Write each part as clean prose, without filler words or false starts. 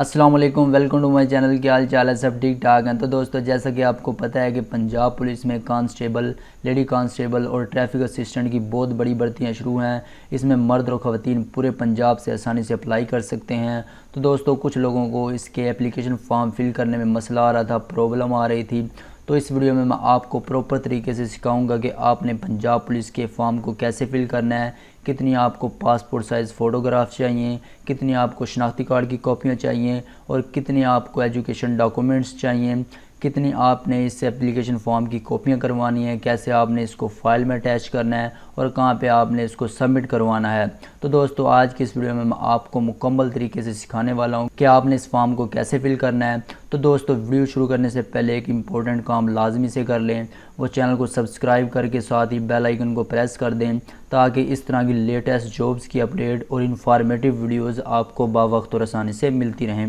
السلام علیکم، welcome to my channel. کیا حال چال ہے؟ سب ٹھیک ٹھاک ہیں؟ تو دوستو، جیسا کہ آپ کو پتہ ہے کہ پنجاب پولیس میں کانسٹیبل، لیڈی کانسٹیبل اور ٹریفک اسسٹنٹ کی بہت بڑی بھرتیاں شروع ہیں۔ اس میں مرد اور خواتین پورے پنجاب سے آسانی سے اپلائی کر سکتے ہیں۔ تو دوستو، کچھ لوگوں کو اس کے اپلیکیشن فارم فل کرنے میں مسئلہ آ رہا تھا، پرابلم آ رہی تھی۔ تو اس ویڈیو میں آپ کو پراپر طریقے سے سکھاؤں گا کہ آپ نے پنجاب پولیس کے فارم کو کیسے فل کرنا ہے، کتنی آپ کو پاسپورٹ سائز فوٹوگراف چاہیے، کتنی آپ کو شناختی کارڈ کی کاپیاں چاہیے اور کتنی آپ کو ایجوکیشن ڈاکومنٹس چاہیے، کتنی آپ نے اس اپلیکیشن فارم کی کاپیاں کروانی ہیں، کیسے آپ نے اس کو فائل میں اٹیچ کرنا ہے اور کہاں پہ آپ نے اس کو سبمٹ کروانا ہے۔ تو دوستو، آج کی اس ویڈیو میں آپ کو مکمل طریقے سے سکھانے والا ہوں کہ آپ نے اس فارم کو کیسے فل کرنا ہے۔ تو دوستو، ویڈیو شروع کرنے سے پہلے ایک امپورٹنٹ کام لازمی سے کر لیں، وہ چینل کو سبسکرائب کر کے ساتھ ہی بیل آئیکن کو پریس کر دیں تاکہ اس طرح کی لیٹسٹ جابز کی اپڈیٹ اور انفارمیٹیو ویڈیوز آپ کو باوقت اور آسانی سے ملتی رہیں۔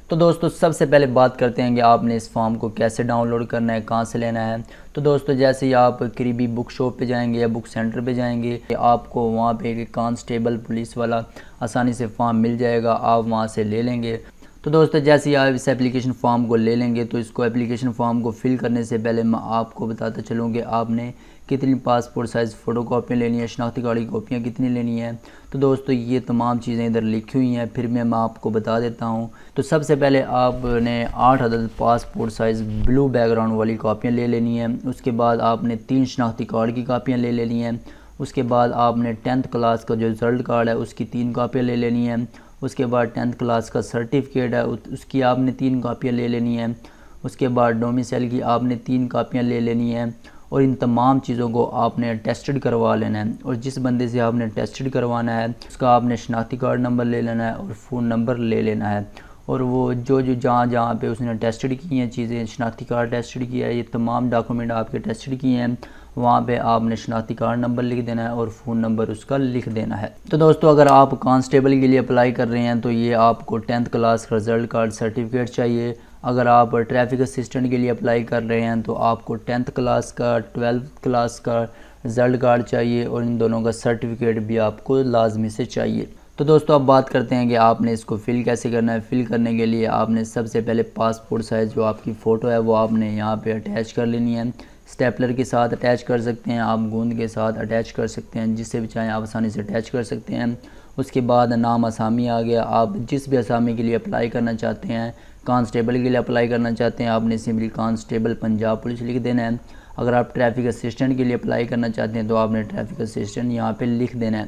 تو دوستو، سب سے پہلے بات کرتے ہیں کہ آپ نے اس فارم کو کیسے ڈاؤن لوڈ کرنا ہے، کہاں سے لینا ہے۔ تو دوستو، جیسے ہی آپ قریبی بک شاپ پہ جائیں گے یا بک سینٹر پہ جائیں گے، آپ کو وہاں پہ ایک کانسٹیبل پولیس والا آسانی سے فارم مل جائے گا، آپ وہاں سے لے لیں گے۔ تو دوستو، جیسے ہی آپ اس اپلیکیشن فارم کو لے لیں گے تو اس کو اپلیکیشن فارم کو فل کرنے سے پہلے میں آپ کو بتاتا چلوں کہ آپ نے کتنی پاسپورٹ سائز فوٹو کاپیاں لینی ہیں، شناختی کارڈ کی کاپیاں کتنی لینی ہیں۔ تو دوستو، یہ تمام چیزیں ادھر لکھی ہوئی ہیں، پھر میں آپ کو بتا دیتا ہوں۔ تو سب سے پہلے آپ نے 8 عدد پاسپورٹ سائز بلو بیک گراؤنڈ والی کاپیاں لے لینی ہیں۔ اس کے بعد آپ نے 3 شناختی کارڈ کی کاپیاں لے لینی ہیں۔ اس کے بعد آپ نے 10th کلاس کا جو رزلٹ کارڈ ہے اس کی 3 کاپیاں لے لینی ہیں۔ اس کے بعد 10th کلاس کا سرٹیفکیٹ ہے، اس کی آپ نے 3 کاپیاں لے لینی ہیں۔ اس کے بعد ڈومیسائل کی آپ نے 3 کاپیاں لے لینی ہیں اور ان تمام چیزوں کو آپ نے ٹیسٹڈ کروا لینا ہے۔ اور جس بندے سے آپ نے ٹیسٹڈ کروانا ہے اس کا آپ نے شناختی کارڈ نمبر لے لینا ہے اور فون نمبر لے لینا ہے۔ اور وہ جو جہاں پہ اس نے ٹیسٹڈ کی ہیں چیزیں، شناختی کارڈ ٹیسٹڈ کیا ہے، یہ تمام ڈاکومنٹ آپ کے ٹیسٹڈ کیے ہیں، وہاں پہ آپ نے شناختی کارڈ نمبر لکھ دینا ہے اور فون نمبر اس کا لکھ دینا ہے۔ تو دوستو، اگر آپ کانسٹیبل کے لیے اپلائی کر رہے ہیں تو یہ آپ کو 10th کلاس کا رزلٹ کارڈ سرٹیفکیٹ چاہیے۔ اگر آپ ٹریفک اسسٹنٹ کے لیے اپلائی کر رہے ہیں تو آپ کو 10th کلاس کا 12th کلاس کا رزلٹ کارڈ چاہیے اور ان دونوں کا سرٹیفکیٹ بھی آپ کو لازمی سے چاہیے۔ تو دوستو، اب بات کرتے ہیں کہ آپ نے اس کو فل کیسے کرنا ہے۔ فل کرنے کے لیے آپ نے سب سے پہلے پاسپورٹ سائز جو آپ کی فوٹو ہے وہ آپ نے یہاں پہ اٹیچ کر لینی ہے۔ اسٹیپلر کے ساتھ اٹیچ کر سکتے ہیں، آپ گوند کے ساتھ اٹیچ کر سکتے ہیں، جس سے بھی چاہیں آپ آسانی سے اٹیچ کر سکتے ہیں۔ اس کے بعد نام اسامی آ گیا، آپ جس بھی اسامی کے لیے اپلائی کرنا چاہتے ہیں، کانسٹیبل کے لیے اپلائی کرنا چاہتے ہیں آپ نے سمپلی کانسٹیبل پنجاب پولیس لکھ دینا ہے۔ اگر آپ ٹریفک اسسٹنٹ کے لیے اپلائی کرنا چاہتے ہیں تو آپ نے ٹریفک اسسٹنٹ یہاں پہ لکھ دینا ہے۔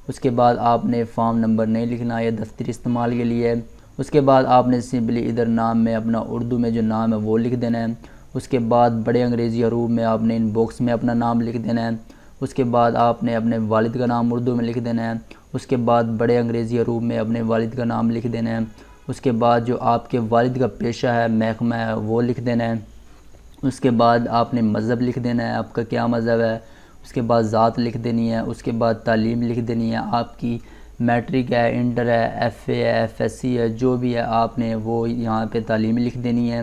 اس کے بعد آپ نے فارم نمبر نہیں لکھنا، یہ دفتری استعمال کے لیے ہے۔ اس کے بعد آپ نے سمپلی ادھر نام میں اپنا اردو میں جو نام ہے وہ لکھ دینا ہے۔ اس کے بعد بڑے انگریزی حروف میں آپ نے ان باکس میں اپنا نام لکھ دینا ہے۔ اس کے بعد آپ نے اپنے والد کا نام اردو میں لکھ دینا ہے۔ اس کے بعد بڑے انگریزی حروف میں اپنے والد کا نام لکھ دینا ہے۔ اس کے بعد جو آپ کے والد کا پیشہ ہے، محکمہ ہے، وہ لکھ دینا ہے۔ اس کے بعد آپ نے مذہب لکھ دینا ہے، آپ کا کیا مذہب ہے۔ اس کے بعد ذات لکھ دینی ہے۔ اس کے بعد تعلیم لکھ دینی ہے، آپ کی میٹرک ہے، انٹر ہے، ایف اے ہے، ایف ایس سی ہے، جو بھی ہے آپ نے وہ یہاں پہ تعلیم لکھ دینی ہے۔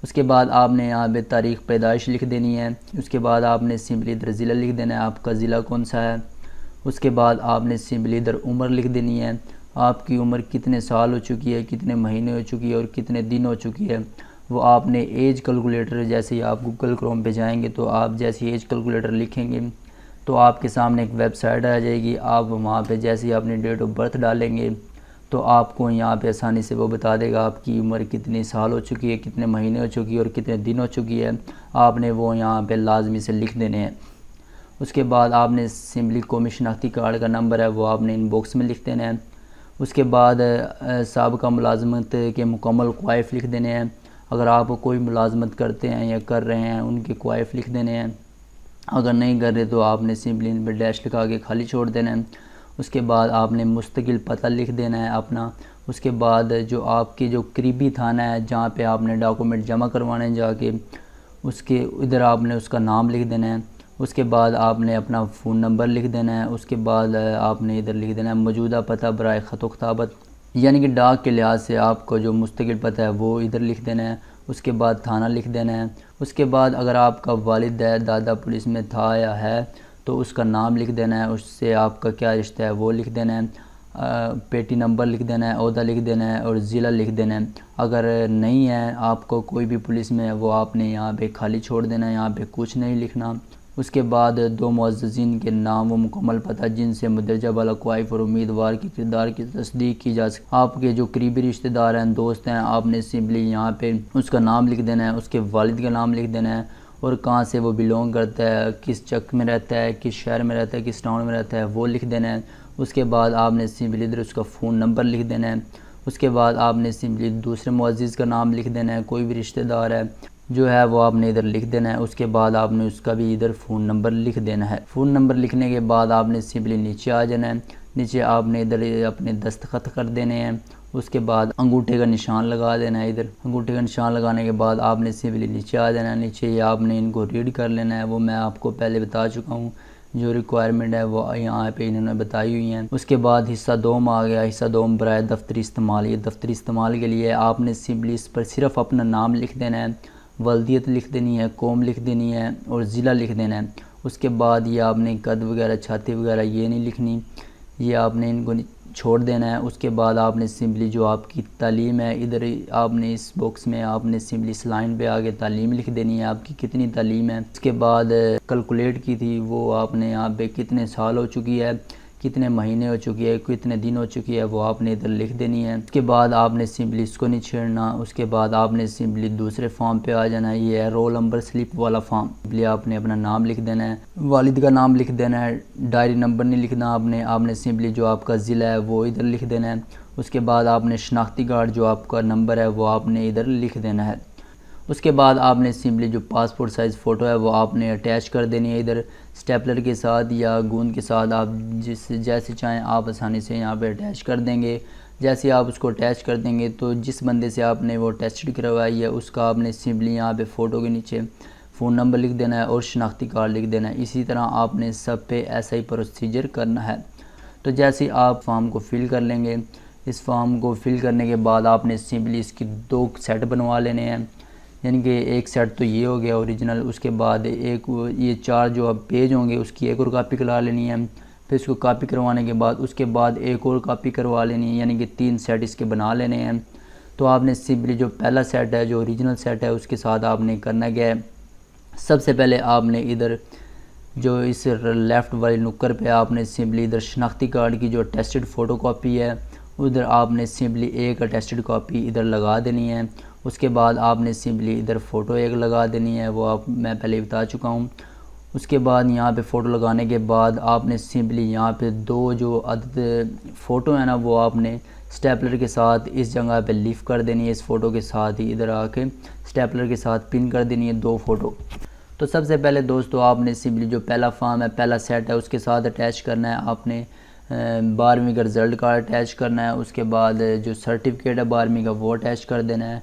اس کے بعد آپ نے یہاں پہ تاریخ پیدائش لکھ دینی ہے۔ اس کے بعد آپ نے سمپلی ادھر ضلع لکھ دینا ہے، آپ کا ضلع کون سا ہے۔ اس کے بعد آپ نے سمپلی ادھر عمر لکھ دینی ہے، آپ کی عمر کتنے سال ہو چکی ہے، کتنے مہینے ہو چکی ہے اور کتنے دن ہو چکی ہے۔ وہ آپ نے ایج کیلکولیٹر، جیسے ہی آپ گوگل کروم پہ جائیں گے تو آپ جیسی ایج کیلکولیٹر لکھیں گے تو آپ کے سامنے ایک ویب سائٹ آ جائے گی۔ آپ وہاں پہ جیسے ہی اپنی ڈیٹ آف برتھ ڈالیں گے تو آپ کو یہاں پہ آسانی سے وہ بتا دے گا آپ کی عمر کتنی سال ہو چکی ہے، کتنے مہینے ہو چکی ہے اور کتنے دن ہو چکی ہے۔ آپ نے وہ یہاں پہ لازمی سے لکھ دینے ہیں۔ اس کے بعد آپ نے سمپلی قومی شناختی کارڈ کا نمبر ہے وہ آپ نے ان باکس میں لکھ دینا ہے۔ اس کے بعد سابقہ ملازمت کے مکمل کوائف لکھ دینے ہیں، اگر آپ کوئی ملازمت کرتے ہیں یا کر رہے ہیں ان کے کوائف لکھ دینے ہیں، اگر نہیں کر رہے تو آپ نے سمپلی ان پہ ڈیش لگا کے خالی چھوڑ دینا ہے۔ اس کے بعد آپ نے مستقل پتہ لکھ دینا ہے اپنا۔ اس کے بعد جو آپ کے جو قریبی تھانہ ہے جہاں پہ آپ نے ڈاکومنٹ جمع کروانے ہیں جا کے، اس کے ادھر آپ نے اس کا نام لکھ دینا ہے۔ اس کے بعد آپ نے اپنا فون نمبر لکھ دینا ہے۔ اس کے بعد آپ نے ادھر لکھ دینا ہے موجودہ پتہ برائے خط و خطابت، یعنی کہ ڈاک کے لحاظ سے آپ کو جو مستقل پتہ ہے وہ ادھر لکھ دینا ہے۔ اس کے بعد تھانہ لکھ دینا ہے۔ اس کے بعد اگر آپ کا والد ہے، دادا پولیس میں تھا یا ہے تو اس کا نام لکھ دینا ہے، اس سے آپ کا کیا رشتہ ہے وہ لکھ دینا ہے۔ پیٹی نمبر لکھ دینا ہے، عہدہ لکھ دینا ہے اور ضلع لکھ دینا ہے۔ اگر نہیں ہے آپ کو کوئی بھی پولیس میں، وہ آپ نے یہاں پہ خالی چھوڑ دینا ہے، یہاں پہ کچھ نہیں لکھنا۔ اس کے بعد 2 معززین کے نام و مکمل پتہ جن سے مندرجہ بالا خواہش اور امیدوار کی کردار کی تصدیق کی جا سکے۔ آپ کے جو قریبی رشتہ دار ہیں، دوست ہیں، آپ نے سمپلی یہاں پہ اس کا نام لکھ دینا ہے، اس کے والد کا نام لکھ دینا ہے اور کہاں سے وہ بلونگ کرتا ہے، کس چک میں رہتا ہے، کس شہر میں رہتا ہے، کس ٹاؤن میں رہتا ہے، وہ لکھ دینا ہے۔ اس کے بعد آپ نے سمپلی ادھر اس کا فون نمبر لکھ دینا ہے۔ اس کے بعد آپ نے سمپلی دوسرے معزز کا نام لکھ دینا ہے، کوئی بھی رشتہ دار ہے جو ہے وہ آپ نے ادھر لکھ دینا ہے۔ اس کے بعد آپ نے اس کا بھی ادھر فون نمبر لکھ دینا ہے۔ فون نمبر لکھنے کے بعد آپ نے سمپلی نیچے آ جانا ہے، نیچے آپ نے ادھر اپنے دستخط کر دینے ہیں۔ اس کے بعد انگوٹھے کا نشان لگا دینا ہے، ادھر انگوٹھے کا نشان لگانے کے بعد آپ نے سمپلی نیچے آ جانا ہے، نیچے یہ آپ نے ان کو ریڈ کر لینا ہے، وہ میں آپ کو پہلے بتا چکا ہوں، جو ریکوائرمنٹ ہے وہ یہاں پہ انہوں نے بتائی ہوئی ہیں۔ اس کے بعد حصہ دوم آ گیا، حصہ دوم برائے دفتری استعمال۔ یہ دفتری استعمال کے لیے آپ نے سمپلی اس پر صرف اپنا نام لکھ دینا ہے، والدیت لکھ دینی ہے، قوم لکھ دینی ہے اور ضلع لکھ دینا ہے۔ اس کے بعد یہ آپ نے قد وغیرہ، چھاتی وغیرہ یہ نہیں لکھنی، یہ آپ نے ان کو چھوڑ دینا ہے۔ اس کے بعد آپ نے سمپلی جو آپ کی تعلیم ہے، ادھر آپ نے اس باکس میں آپ نے سمپلی اس لائن پہ آگے تعلیم لکھ دینی ہے، آپ کی کتنی تعلیم ہے۔ اس کے بعد کیلکولیٹ کی تھی، وہ آپ نے یہاں پہ کتنے سال ہو چکی ہے، کتنے مہینے ہو چکی ہے، کتنے دن ہو چکی ہے، وہ آپ نے ادھر لکھ دینی ہے۔ اس کے بعد آپ نے سمپلی اس کو نہیں چھیڑنا۔ اس کے بعد آپ نے سمپلی دوسرے فارم پہ آ جانا ہے، یہ ہے رول نمبر سلپ والا فارم۔ سمپلی آپ نے اپنا نام لکھ دینا ہے، والد کا نام لکھ دینا ہے، ڈائری نمبر نہیں لکھنا آپ نے سمپلی جو آپ کا ضلع ہے وہ ادھر لکھ دینا ہے۔ اس کے بعد آپ نے شناختی کارڈ جو آپ کا نمبر ہے وہ آپ نے ادھر لکھ دینا ہے۔ اس کے بعد آپ نے سمپلی جو پاسپورٹ سائز فوٹو ہے وہ آپ نے اٹیچ کر دینی ہے، ادھر سٹیپلر کے ساتھ یا گوند کے ساتھ، آپ جیسے چاہیں آپ آسانی سے یہاں پہ اٹیچ کر دیں گے۔ جیسے آپ اس کو اٹیچ کر دیں گے تو جس بندے سے آپ نے وہ ٹیسٹ کروائی ہے اس کا آپ نے سمپلی یہاں پہ فوٹو کے نیچے فون نمبر لکھ دینا ہے اور شناختی کارڈ لکھ دینا ہے۔ اسی طرح آپ نے سب پہ ایسا ہی پروسیجر کرنا ہے۔ تو جیسے آپ فارم کو فل کر لیں گے، اس فارم کو فل کرنے کے بعد آپ نے سمپلی اس کی 2 سیٹ بنوا لینے ہیں، یعنی کہ ایک سیٹ تو یہ ہو گیا اوریجنل، اس کے بعد یہ 4 جو اب پیج ہوں گے اس کی ایک اور کاپی کروا لینی ہے۔ پھر اس کو کاپی کروانے کے بعد اس کے بعد ایک اور کاپی کروا لینی ہے، یعنی کہ 3 سیٹ اس کے بنا لینے ہیں۔ تو آپ نے سمپلی جو پہلا سیٹ ہے، جو اوریجنل سیٹ ہے، اس کے ساتھ آپ نے کرنا کیا ہے، سب سے پہلے آپ نے ادھر جو اس لیفٹ والی نکر پہ آپ نے سمپلی ادھر شناختی کارڈ کی جو اٹیسٹڈ فوٹو کاپی ہے ادھر آپ نے سمپلی ایک اٹیسٹڈ کاپی ادھر لگا دینی ہے۔ اس کے بعد آپ نے سمپلی ادھر فوٹو ایک لگا دینی ہے، وہ میں پہلے بتا چکا ہوں۔ اس کے بعد یہاں پہ فوٹو لگانے کے بعد آپ نے سمپلی یہاں پہ 2 جو عدد فوٹو ہیں نا وہ آپ نے سٹیپلر کے ساتھ اس جگہ پہ لیف کر دینی ہے، اس فوٹو کے ساتھ ہی ادھر آ کے سٹیپلر کے ساتھ پن کر دینی ہے 2 فوٹو۔ تو سب سے پہلے دوستو آپ نے سمپلی جو پہلا فارم ہے، پہلا سیٹ ہے، اس کے ساتھ اٹیچ کرنا ہے آپ نے 12ویں کا رزلٹ کارڈ اٹیچ کرنا ہے۔ اس کے بعد جو سرٹیفکیٹ ہے 12ویں کا وہ اٹیچ کر دینا ہے۔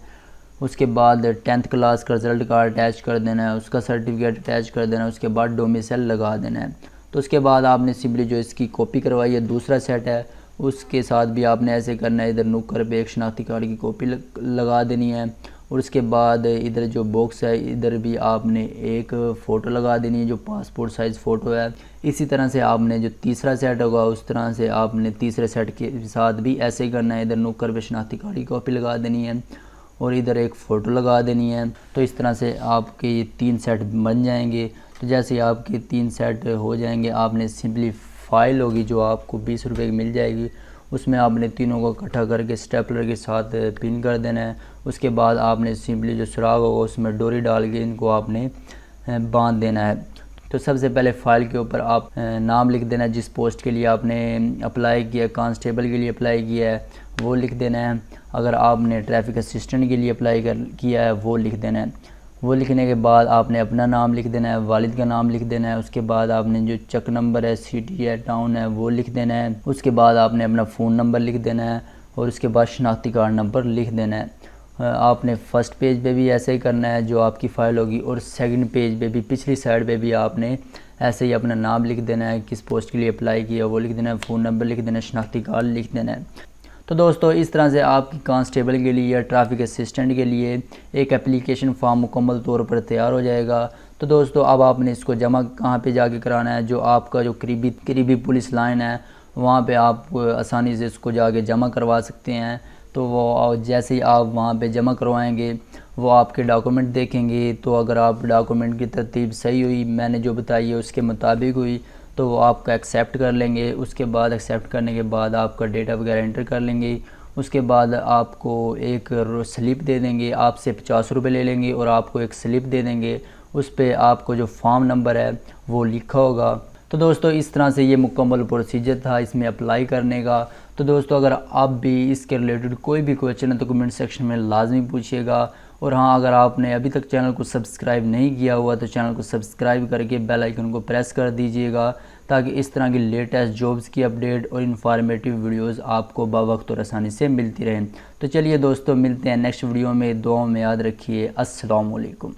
اس کے بعد 10th کلاس کا رزلٹ کارڈ اٹیچ کر دینا ہے، اس کا سرٹیفکیٹ اٹیچ کر دینا ہے۔ اس کے بعد ڈومیسائل لگا دینا ہے۔ تو اس کے بعد آپ نے سمپلی جو اس کی کاپی کروائی ہے دوسرا سیٹ ہے اس کے ساتھ بھی آپ نے ایسے کرنا ہے، ادھر نکر پہ ایک شناختی کارڈ کی کاپی لگا دینی ہے اور اس کے بعد ادھر جو باکس ہے ادھر بھی آپ نے ایک فوٹو لگا دینی ہے جو پاسپورٹ سائز فوٹو ہے۔ اسی طرح سے آپ نے جو تیسرا سیٹ ہوگا اس طرح سے آپ نے تیسرے سیٹ کے ساتھ بھی ایسے ہی کرنا ہے، ادھر نکر پہ شناختی کارڈ کی کاپی لگا دینی ہے اور ادھر ایک فوٹو لگا دینی ہے۔ تو اس طرح سے آپ کے یہ 3 سیٹ بن جائیں گے۔ تو جیسے آپ کے 3 سیٹ ہو جائیں گے آپ نے سمپلی فائل ہوگی جو آپ کو 20 روپے کی مل جائے گی، اس میں آپ نے تینوں کو اکٹھا کر کے سٹیپلر کے ساتھ پن کر دینا ہے۔ اس کے بعد آپ نے سمپلی جو سراغ ہوگا اس میں ڈوری ڈال کے ان کو آپ نے باندھ دینا ہے۔ تو سب سے پہلے فائل کے اوپر آپ نام لکھ دینا ہے، جس پوسٹ کے لیے آپ نے اپلائی کیا، کانسٹیبل کے لیے اپلائی کیا ہے وہ لکھ دینا ہے۔ اگر آپ نے ٹریفک اسسٹنٹ کے لیے اپلائی کیا ہے وہ لکھ دینا ہے۔ وہ لکھنے کے بعد آپ نے اپنا نام لکھ دینا ہے، والد کا نام لکھ دینا ہے۔ اس کے بعد آپ نے جو چک نمبر ہے، سٹی ہے، ٹاؤن ہے وہ لکھ دینا ہے۔ اس کے بعد آپ نے اپنا فون نمبر لکھ دینا ہے اور اس کے بعد شناختی کارڈ نمبر لکھ دینا ہے۔ آپ نے فرسٹ پیج پہ بھی ایسے ہی کرنا ہے جو آپ کی فائل ہوگی، اور سیکنڈ پیج پہ بھی پچھلی سائڈ پہ بھی آپ نے ایسے ہی اپنا نام لکھ دینا ہے، کس پوسٹ کے لیے اپلائی کیا وہ لکھ دینا ہے، فون نمبر لکھ دینا ہے، شناختی کارڈ لکھ دینا ہے۔ تو دوستو اس طرح سے آپ کی کانسٹیبل کے لیے یا ٹریفک اسسٹنٹ کے لیے ایک اپلیکیشن فارم مکمل طور پر تیار ہو جائے گا۔ تو دوستو اب آپ نے اس کو جمع کہاں پہ جا کے کرانا ہے، جو آپ کا جو قریبی پولیس لائن ہے وہاں پہ آپ آسانی سے اس کو جا کے جمع کروا سکتے ہیں۔ تو وہ جیسے ہی آپ وہاں پہ جمع کروائیں گے وہ آپ کے ڈاکومنٹ دیکھیں گے، تو اگر آپ ڈاکومنٹ کی ترتیب صحیح ہوئی، میں نے جو بتائی ہے اس کے مطابق ہوئی، تو وہ آپ کا ایکسیپٹ کر لیں گے۔ اس کے بعد ایکسیپٹ کرنے کے بعد آپ کا ڈیٹا وغیرہ انٹر کر لیں گے۔ اس کے بعد آپ کو ایک سلپ دے دیں گے، آپ سے 50 روپے لے لیں گے اور آپ کو ایک سلپ دے دیں گے، اس پہ آپ کو جو فارم نمبر ہے وہ لکھا ہوگا۔ تو دوستو اس طرح سے یہ مکمل پروسیجر تھا اس میں اپلائی کرنے کا۔ تو دوستو اگر آپ بھی اس کے ریلیٹڈ کوئی بھی کوئسچن ہے تو کمنٹ سیکشن میں لازمی پوچھیے گا، اور ہاں اگر آپ نے ابھی تک چینل کو سبسکرائب نہیں کیا ہوا تو چینل کو سبسکرائب کر کے بیل آئیکن کو پریس کر دیجئے گا، تاکہ اس طرح کی لیٹسٹ جابز کی اپڈیٹ اور انفارمیٹیو ویڈیوز آپ کو بوقت اور آسانی سے ملتی رہیں۔ تو چلیے دوستو ملتے ہیں نیکسٹ ویڈیو میں، دعاؤں میں یاد رکھیے۔ السلام علیکم۔